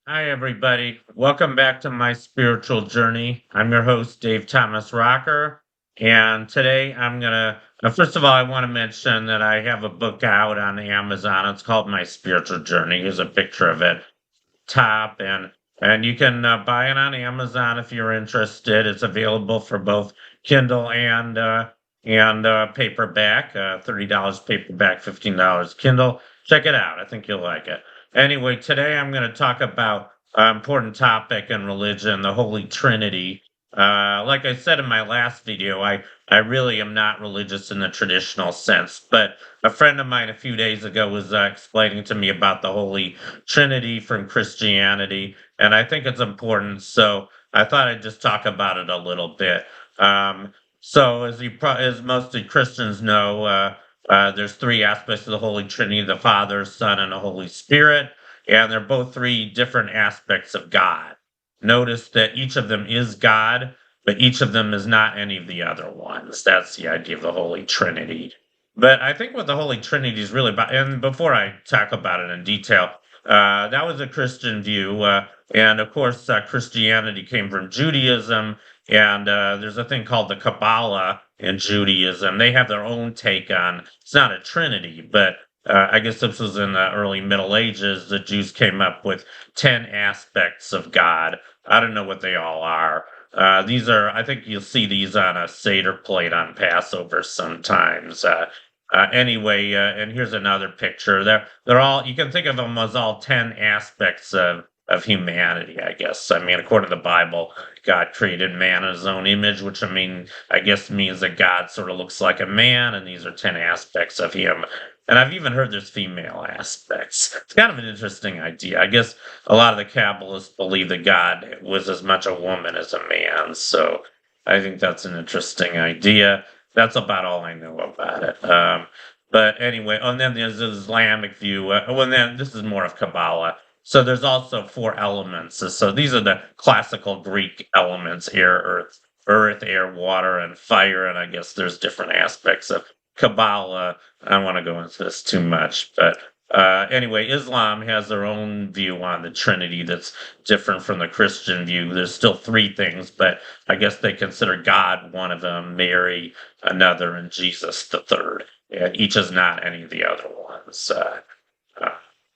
Hi, everybody. Welcome back to my spiritual journey. I'm your host, Dave Thomas Rocker. And today first of all, I want to mention that I have a book out on Amazon. It's called My Spiritual Journey. Here's a picture of it top and you can buy it on Amazon if you're interested. It's available for both Kindle and paperback. $30 paperback, $15 Kindle. Check it out. I think you'll like it. Anyway, today I'm going to talk about an important topic in religion, the Holy Trinity. Like I said in my last video, I really am not religious in the traditional sense, but a friend of mine a few days ago was explaining to me about the Holy Trinity from Christianity, and I think it's important. So I thought I'd just talk about it a little bit. So, as most Christians know, there's three aspects of the Holy Trinity: the Father, Son, and the Holy Spirit, and they're both three different aspects of God. Notice that each of them is God, but each of them is not any of the other ones. That's the idea of the Holy Trinity. But I think what the Holy Trinity is really about, and before I talk about it in detail, that was a Christian view. And of course, Christianity came from Judaism, and there's a thing called the Kabbalah in Judaism. They have their own take on it's not a Trinity, but I guess this was in the early Middle Ages. The Jews came up with 10 aspects of God. I don't know what they all are. These are, I think you'll see these on a Seder plate on Passover sometimes. And here's another picture. They're all you can think of them as all 10 aspects of humanity, I guess. I mean, according to the Bible, God created man in his own image, which I guess means that God sort of looks like a man, and these are 10 aspects of him. And I've even heard there's female aspects. It's kind of an interesting idea. I guess a lot of the Kabbalists believe that God was as much a woman as a man. So I think that's an interesting idea. That's about all I know about it. But anyway, and then there's the Islamic view. Well, then this is more of Kabbalah. So there's also four elements. So these are the classical Greek elements: air, water, and fire. And I guess there's different aspects of Kabbalah. I don't want to go into this too much, but anyway, Islam has their own view on the Trinity that's different from the Christian view. There's still three things, but I guess they consider God one of them, Mary another, and Jesus the third. And each is not any of the other ones. Uh,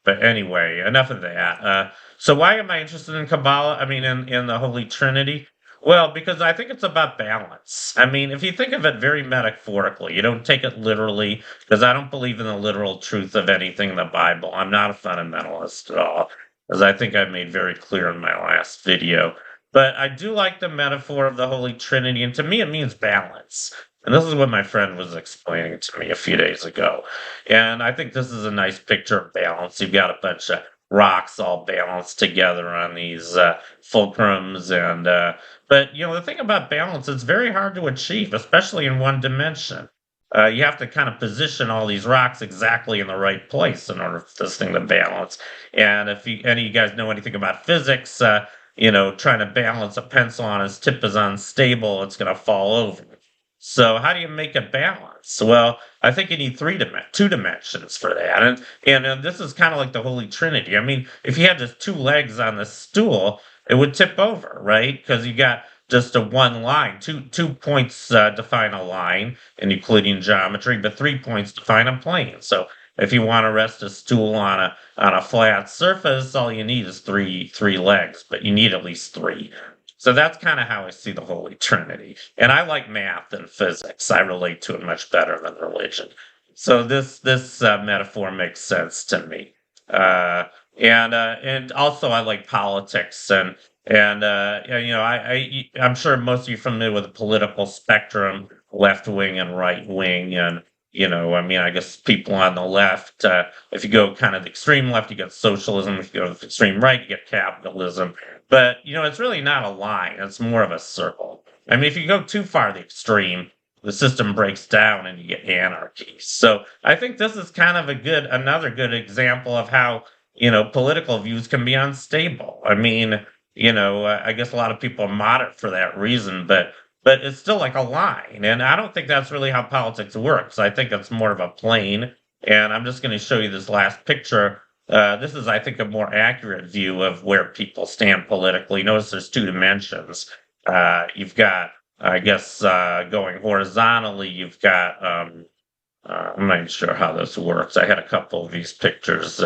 but anyway, enough of that. So why am I interested in Kabbalah? I mean, in the Holy Trinity? Well, because I think it's about balance. I mean, if you think of it very metaphorically, you don't take it literally, because I don't believe in the literal truth of anything in the Bible. I'm not a fundamentalist at all, as I think I made very clear in my last video. But I do like the metaphor of the Holy Trinity, and to me, it means balance. And this is what my friend was explaining to me a few days ago. And I think this is a nice picture of balance. You've got a bunch of rocks all balanced together on these fulcrums. But the thing about balance, it's very hard to achieve, especially in one dimension. You have to kind of position all these rocks exactly in the right place in order for this thing to balance. And if any of you guys know anything about physics, trying to balance a pencil on its tip is unstable, it's going to fall over. So how do you make a balance? Well, I think you need two dimensions for that, and this is kind of like the Holy Trinity. I mean, if you had just two legs on the stool, it would tip over, right? Because you got just a one line, two points define a line in Euclidean geometry, but 3 points define a plane. So if you want to rest a stool on a flat surface, all you need is three legs, but you need at least three. So that's kind of how I see the Holy Trinity. And I like math and physics. I relate to it much better than religion. So this metaphor makes sense to me. Uh, and also I like politics I'm sure most of you are familiar with the political spectrum, left wing and right wing, and I mean, I guess people on the left, if you go kind of the extreme left, you get socialism. If you go to the extreme right, you get capitalism. But it's really not a line. It's more of a circle. I mean, if you go too far the extreme, the system breaks down and you get anarchy. So I think this is kind of another good example of how political views can be unstable. I mean, I guess a lot of people are moderate for that reason, but it's still like a line, and I don't think that's really how politics works. I think it's more of a plane. And I'm just going to show you this last picture this is, I think, a more accurate view of where people stand politically. Notice there's two dimensions. You've got, I guess, going horizontally, you've got I'm not even sure how this works. I had a couple of these pictures,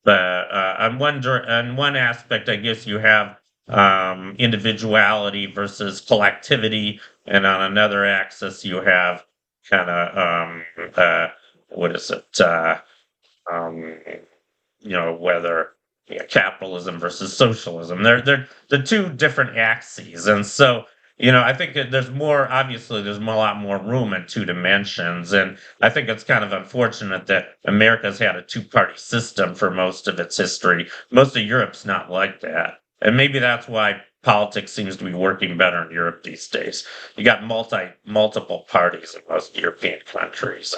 but on one aspect, I guess you have individuality versus collectivity, and on another axis, you have kind of what is it? Um, whether capitalism versus socialism. They're the two different axes, and so I think that there's more. Obviously, a lot more room in two dimensions, and I think it's kind of unfortunate that America's had a two-party system for most of its history. Most of Europe's not like that, and maybe that's why politics seems to be working better in Europe these days. You got multiple parties in most European countries,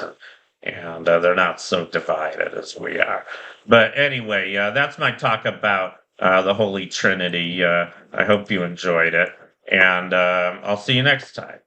and they're not so divided as we are. But anyway, that's my talk about the Holy Trinity. I hope you enjoyed it, and I'll see you next time.